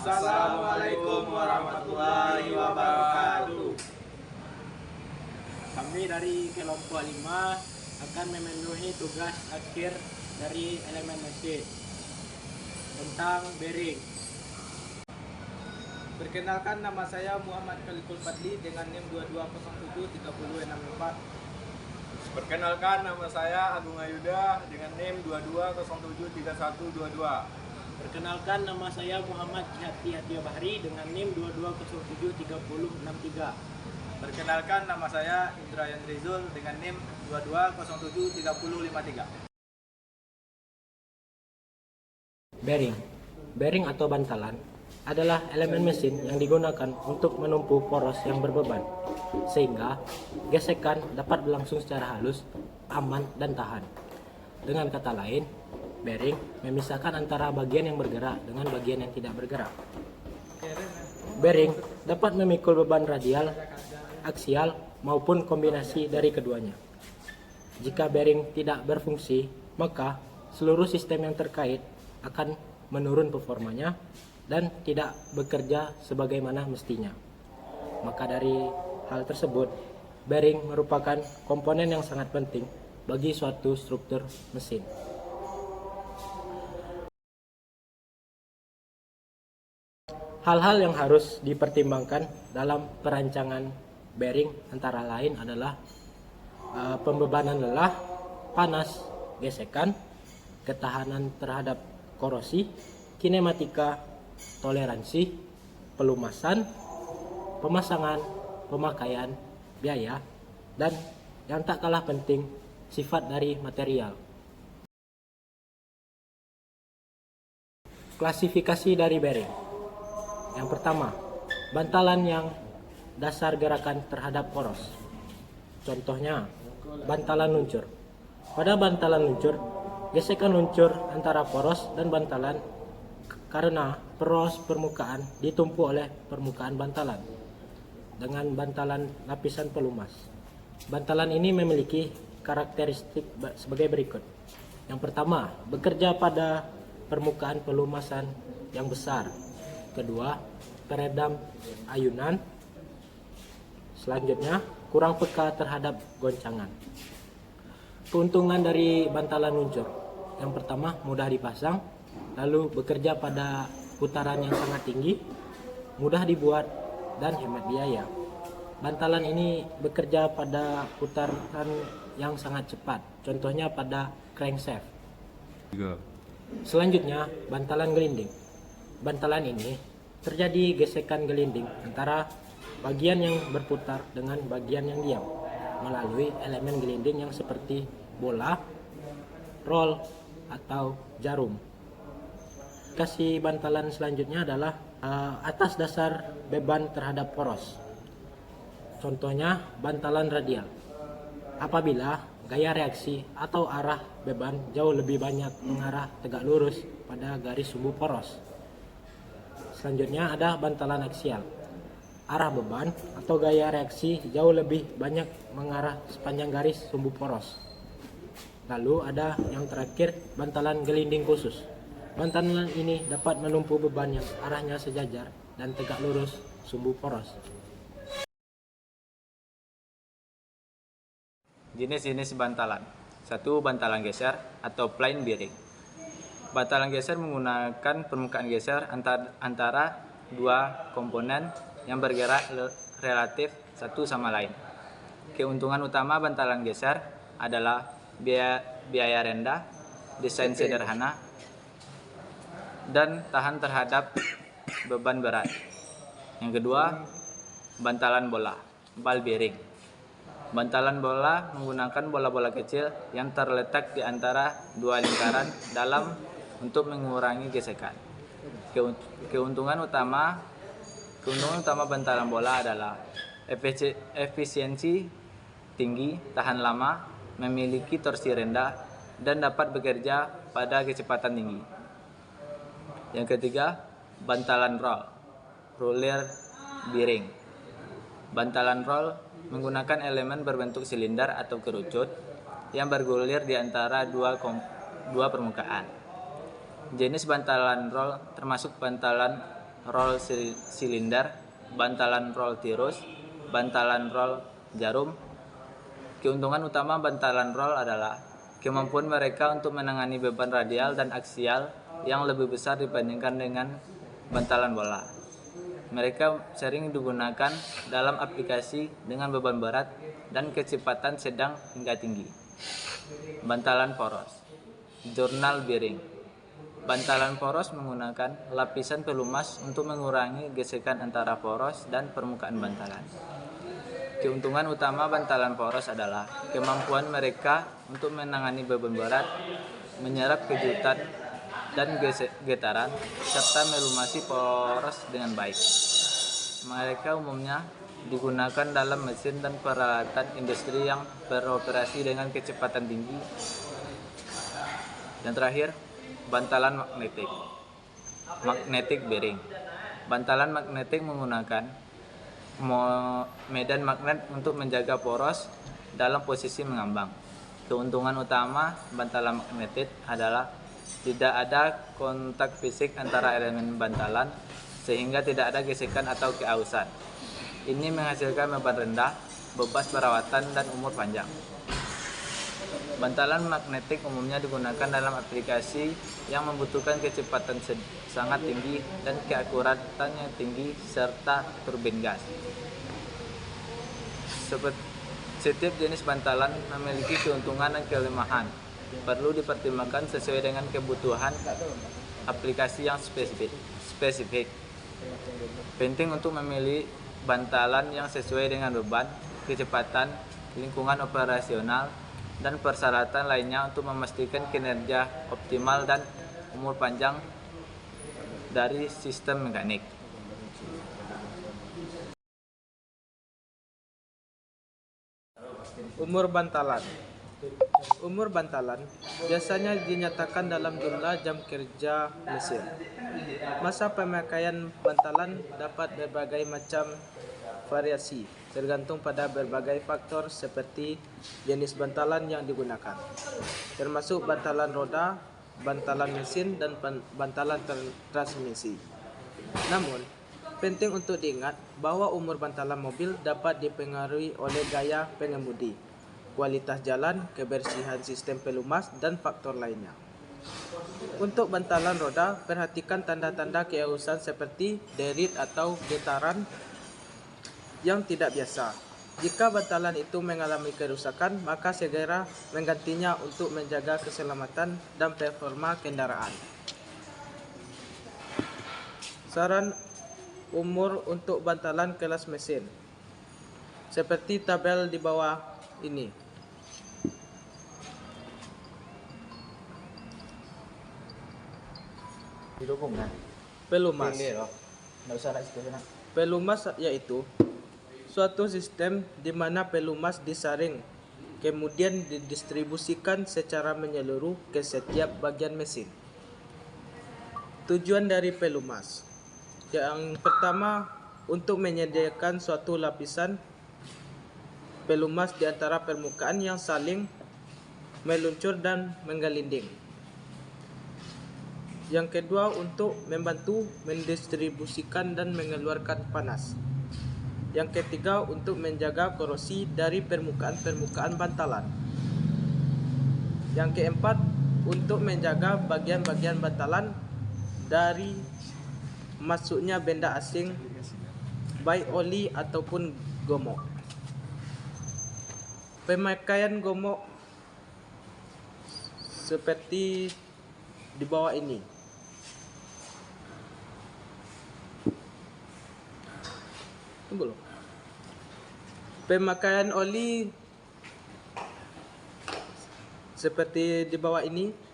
Assalamualaikum warahmatullahi wabarakatuh. Kami dari kelompok 5 akan memenuhi tugas akhir dari elemen mesin tentang bearing. Perkenalkan, nama saya Muhammad Khalikul Fadli dengan NIM 22073064. Perkenalkan, nama saya Agung Ayuda dengan NIM 22073122. Perkenalkan, nama saya Muhammad Kihati Hatia Bahri dengan NIM 22073063. Perkenalkan, nama saya Indrayan Rizul dengan NIM 22073053. Bearing atau bantalan adalah elemen mesin yang digunakan untuk menumpu poros yang berbeban, sehingga gesekan dapat berlangsung secara halus, aman, dan tahan. Dengan kata lain, bearing memisahkan antara bagian yang bergerak dengan bagian yang tidak bergerak. Bearing dapat memikul beban radial, aksial, maupun kombinasi dari keduanya. Jika bearing tidak berfungsi, maka seluruh sistem yang terkait akan menurun performanya dan tidak bekerja sebagaimana mestinya. Maka dari hal tersebut, bearing merupakan komponen yang sangat penting bagi suatu struktur mesin. Hal-hal yang harus dipertimbangkan dalam perancangan bearing antara lain adalah pembebanan lelah, panas, gesekan, ketahanan terhadap korosi, kinematika, toleransi, pelumasan, pemasangan, pemakaian, biaya, dan yang tak kalah penting, sifat dari material. Klasifikasi dari bearing. Yang pertama, bantalan yang dasar gerakan terhadap poros. Contohnya, bantalan luncur. Pada bantalan luncur, gesekan luncur antara poros dan bantalan karena poros permukaan ditumpu oleh permukaan bantalan dengan bantalan lapisan pelumas. Bantalan ini memiliki karakteristik sebagai berikut. Yang pertama, bekerja pada permukaan pelumasan yang besar. Kedua, peredam ayunan. Selanjutnya, kurang peka terhadap goncangan. Keuntungan dari bantalan luncur. Yang pertama, mudah dipasang, lalu bekerja pada putaran yang sangat tinggi, mudah dibuat, dan hemat biaya. Bantalan ini bekerja pada putaran yang sangat cepat, contohnya pada crankshaft. Selanjutnya, bantalan gelinding. Bantalan ini terjadi gesekan gelinding antara bagian yang berputar dengan bagian yang diam melalui elemen gelinding yang seperti bola, roll, atau jarum. Kasih bantalan selanjutnya adalah atas dasar beban terhadap poros. Contohnya bantalan radial. Apabila gaya reaksi atau arah beban jauh lebih banyak mengarah tegak lurus pada garis sumbu poros. Selanjutnya ada bantalan aksial. Arah beban atau gaya reaksi jauh lebih banyak mengarah sepanjang garis sumbu poros. Lalu ada yang terakhir, bantalan gelinding khusus. Bantalan ini dapat menumpu beban yang arahnya sejajar dan tegak lurus sumbu poros. Jenis-jenis bantalan. 1. Bantalan geser atau plain bearing. Bantalan geser menggunakan permukaan geser antara dua komponen yang bergerak relatif satu sama lain. Keuntungan utama bantalan geser adalah biaya rendah, desain sederhana, dan tahan terhadap beban berat. Yang kedua, bantalan bola, ball bearing. Bantalan bola menggunakan bola-bola kecil yang terletak di antara dua lingkaran dalam untuk mengurangi gesekan. Keuntungan utama bantalan bola adalah efisiensi tinggi, tahan lama, memiliki torsi rendah, dan dapat bekerja pada kecepatan tinggi. Yang ketiga, bantalan roller bearing. Bantalan roll menggunakan elemen berbentuk silinder atau kerucut yang bergulir di antara dua permukaan. Jenis bantalan roll termasuk bantalan roll silinder, bantalan roll tirus, bantalan roll jarum. Keuntungan utama bantalan roll adalah kemampuan mereka untuk menangani beban radial dan aksial yang lebih besar dibandingkan dengan bantalan bola. Mereka sering digunakan dalam aplikasi dengan beban berat dan kecepatan sedang hingga tinggi. Bantalan poros, jurnal bearing. Bantalan poros menggunakan lapisan pelumas untuk mengurangi gesekan antara poros dan permukaan bantalan. Keuntungan utama bantalan poros adalah kemampuan mereka untuk menangani beban berat, menyerap kejutan dan getaran, serta melumasi poros dengan baik. Mereka umumnya digunakan dalam mesin dan peralatan industri yang beroperasi dengan kecepatan tinggi. Dan terakhir, bantalan magnetik. Magnetic bearing. Bantalan magnetik menggunakan medan magnet untuk menjaga poros dalam posisi mengambang. Keuntungan utama bantalan magnetik adalah tidak ada kontak fisik antara elemen bantalan sehingga tidak ada gesekan atau keausan. Ini menghasilkan beban rendah, bebas perawatan, dan umur panjang. Bantalan magnetik umumnya digunakan dalam aplikasi yang membutuhkan kecepatan sangat tinggi dan keakuratan yang tinggi serta turbin gas. Setiap jenis bantalan memiliki keuntungan dan kelemahan. Perlu dipertimbangkan sesuai dengan kebutuhan aplikasi yang spesifik. Penting untuk memilih bantalan yang sesuai dengan beban, kecepatan, lingkungan operasional, dan persyaratan lainnya untuk memastikan kinerja optimal dan umur panjang dari sistem mekanik. Umur bantalan. Umur bantalan biasanya dinyatakan dalam jumlah jam kerja mesin. Masa pemakaian bantalan dapat berbagai macam variasi, tergantung pada berbagai faktor seperti jenis bantalan yang digunakan, termasuk bantalan roda, bantalan mesin, dan bantalan transmisi. Namun, penting untuk diingat bahwa umur bantalan mobil dapat dipengaruhi oleh gaya pengemudi, kualitas jalan, kebersihan sistem pelumas, dan faktor lainnya. Untuk bantalan roda, perhatikan tanda-tanda keausan seperti derit atau getaran yang tidak biasa. Jika bantalan itu mengalami kerusakan, maka segera menggantinya untuk menjaga keselamatan dan performa kendaraan. Saran umur untuk bantalan kelas mesin seperti tabel di bawah ini. Pelumas. Pelumas yaitu suatu sistem di mana pelumas disaring kemudian didistribusikan secara menyeluruh ke setiap bagian mesin. Tujuan dari pelumas yang pertama, untuk menyediakan suatu lapisan pelumas di antara permukaan yang saling meluncur dan menggelinding. Yang kedua, untuk membantu mendistribusikan dan mengeluarkan panas. Yang ketiga, untuk menjaga korosi dari permukaan-permukaan bantalan. Yang keempat, untuk menjaga bagian-bagian bantalan dari masuknya benda asing, baik oli ataupun gomok. Pemakaian gomok seperti di bawah ini. Tunggu loh. Pemakaian oli seperti di bawah ini.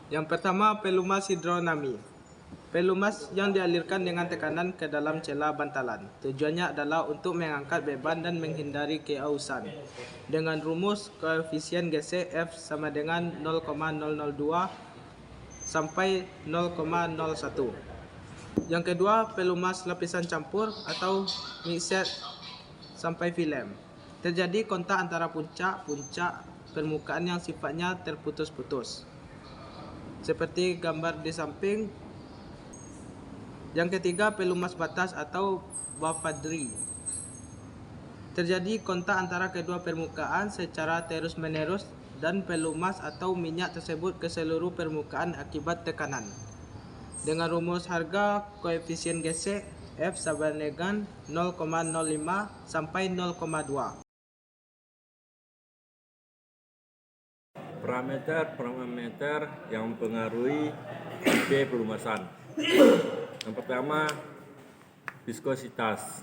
Yang pertama, pelumas hidrodinami. Pelumas yang dialirkan dengan tekanan ke dalam celah bantalan. Tujuannya adalah untuk mengangkat beban dan menghindari keausan. Dengan rumus koefisien gesek F sama dengan 0,002 sampai 0,01. Yang kedua, pelumas lapisan campur atau mixed sampai film. Terjadi kontak antara puncak permukaan yang sifatnya terputus-putus. Seperti gambar di samping. Yang ketiga, pelumas batas atau buffadry. Terjadi kontak antara kedua permukaan secara terus-menerus dan pelumas atau minyak tersebut ke seluruh permukaan akibat tekanan. Dengan rumus harga koefisien gesek F sama dengan 0,05 sampai 0,2. Parameter yang mempengaruhi tipe pelumasan. Yang pertama, viskositas.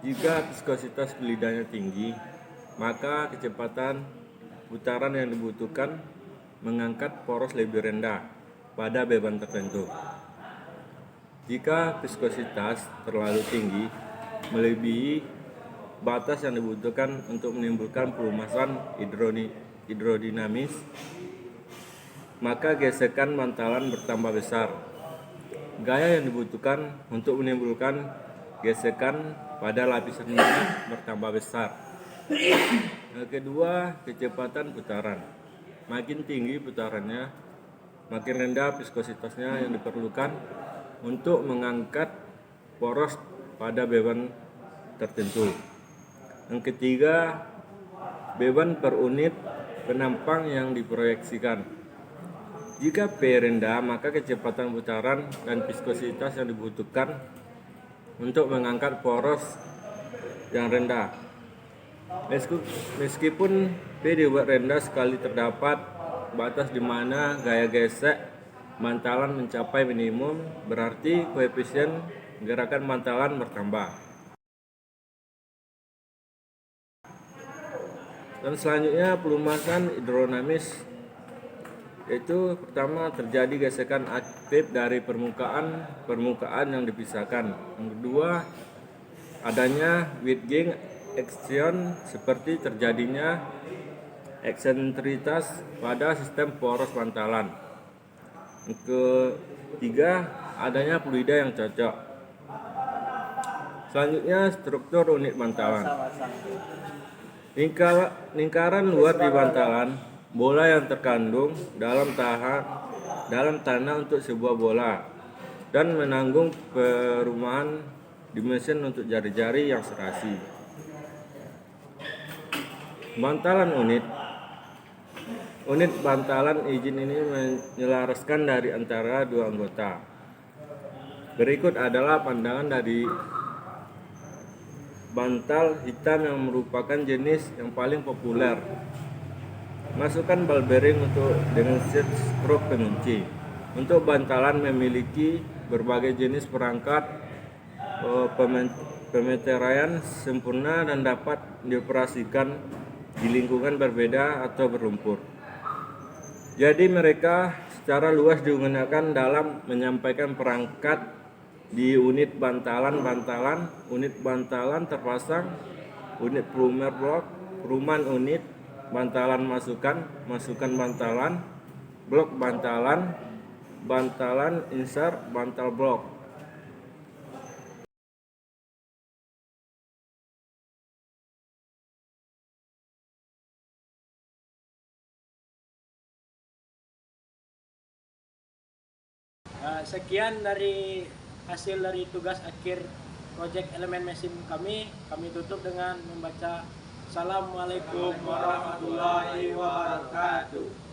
Jika viskositas lidahnya tinggi, maka kecepatan putaran yang dibutuhkan mengangkat poros lebih rendah pada beban tertentu. Jika viskositas terlalu tinggi, melebihi batas yang dibutuhkan untuk menimbulkan pelumasan hidrodinamis, maka gesekan bantalan bertambah besar. Gaya yang dibutuhkan untuk menimbulkan gesekan pada lapisan minyak bertambah besar. Yang kedua, kecepatan putaran. Makin tinggi putarannya, makin rendah viskositasnya yang diperlukan untuk mengangkat poros pada beban tertentu. Yang ketiga, beban per unit penampang yang diproyeksikan. Jika P rendah, maka kecepatan putaran dan viskositas yang dibutuhkan untuk mengangkat poros yang rendah. Meskipun P dibuat rendah sekali terdapat batas di mana gaya gesek bantalan mencapai minimum, berarti koefisien gerakan bantalan bertambah. Dan selanjutnya pelumasan hidrodinamis, yaitu pertama terjadi gesekan aktif dari permukaan yang dipisahkan. Yang kedua, adanya Wittgen action seperti terjadinya eksentritas pada sistem poros bantalan. Yang ketiga, adanya fluida yang cocok. Selanjutnya, struktur unit bantalan. Lingkaran luar di bantalan, bola yang terkandung dalam tanah untuk sebuah bola dan menanggung perumahan dimensi untuk jari-jari yang serasi. Bantalan unit bantalan izin ini menyelaraskan dari antara dua anggota. Berikut adalah pandangan dari bantal hitam yang merupakan jenis yang paling populer. Masukkan ball bearing dengan set stroke pengunci. Untuk bantalan memiliki berbagai jenis perangkat pemeteraian sempurna dan dapat dioperasikan di lingkungan berbeda atau berlumpur. Jadi mereka secara luas digunakan dalam menyampaikan perangkat di unit bantalan. Unit bantalan terpasang, unit plumer blok, perumahan unit bantalan masukan bantalan, blok bantalan insert, bantal blok. Sekian dari hasil dari tugas akhir proyek elemen mesin kami tutup dengan membaca Assalamualaikum warahmatullahi wabarakatuh.